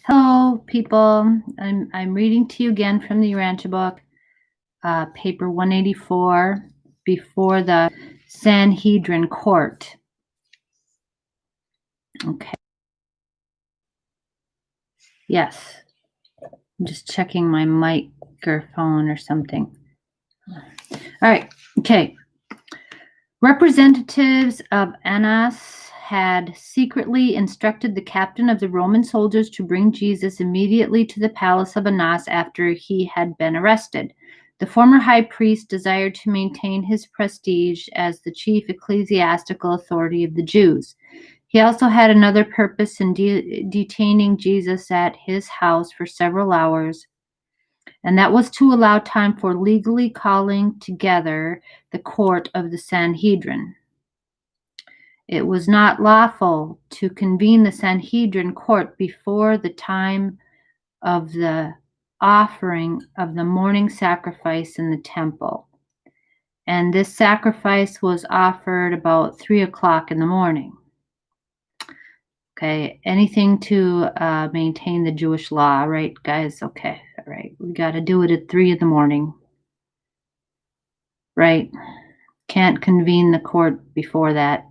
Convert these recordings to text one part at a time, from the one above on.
Hello, people. I'm reading to you again from the Urantia book, paper 184, before the Sanhedrin court. Okay. Yes. I'm just checking my microphone or something. All right. Okay. Representatives of Annas had secretly instructed the captain of the Roman soldiers to bring Jesus immediately to the palace of Annas after he had been arrested. The former high priest desired to maintain his prestige as the chief ecclesiastical authority of the Jews. He also had another purpose in detaining Jesus at his house for several hours, and that was to allow time for legally calling together the court of the Sanhedrin. It was not lawful to convene the Sanhedrin court before the time of the offering of the morning sacrifice in the temple. And this sacrifice was offered about 3 o'clock in the morning. Okay, anything to maintain the Jewish law, right, guys? Okay, all right. We got to do it at 3 in the morning, right? Can't convene the court before that.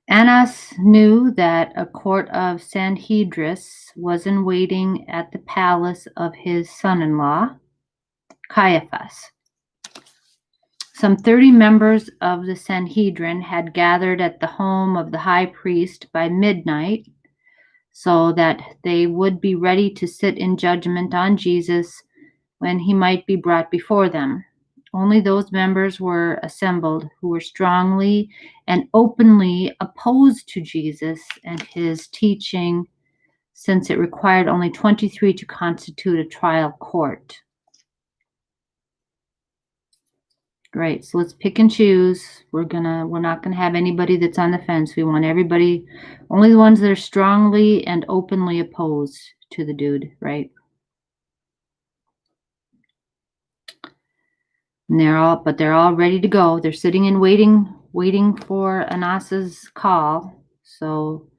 Annas knew that a court of Sanhedris was in waiting at the palace of his son-in-law, Caiaphas. Some 30 members of the Sanhedrin had gathered at the home of the high priest by midnight so that they would be ready to sit in judgment on Jesus when he might be brought before them. Only those members were assembled who were strongly and openly opposed to Jesus and his teaching, since it required only 23 to constitute a trial court. Right, so let's pick and choose. We're not gonna have anybody that's on the fence. We want everybody, only the ones that are strongly and openly opposed to the dude, right? And they're all ready to go. They're sitting and waiting for Anas's call. So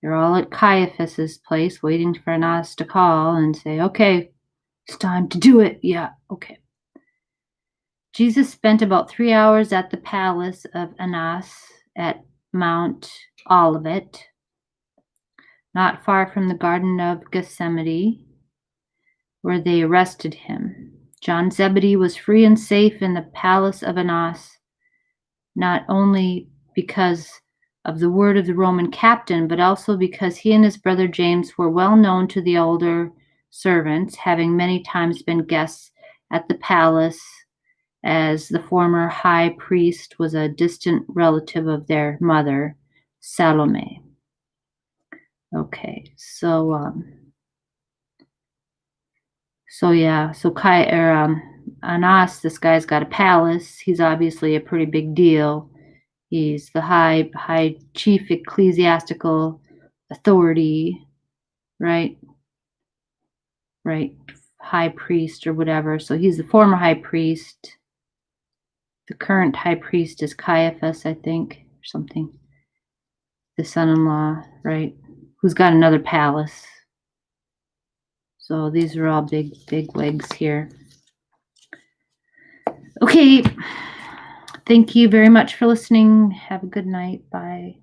they're all at Caiaphas's place waiting for Anas to call and say, okay, it's time to do it. Yeah, okay. Jesus spent about 3 hours at the palace of Annas at Mount Olivet, not far from the Garden of Gethsemane, where they arrested him. John Zebedee was free and safe in the palace of Annas, not only because of the word of the Roman captain, but also because he and his brother James were well known to the older servants, having many times been guests at the palace, as the former high priest was a distant relative of their mother, Salome. Okay, so Annas, this guy's got a palace. He's obviously a pretty big deal. He's the high chief ecclesiastical authority, right? Right, high priest or whatever. So he's the former high priest. The current high priest is Caiaphas, I think, or something. The son-in-law, right? Who's got another palace. So these are all big wigs here. Okay. Thank you very much for listening. Have a good night. Bye.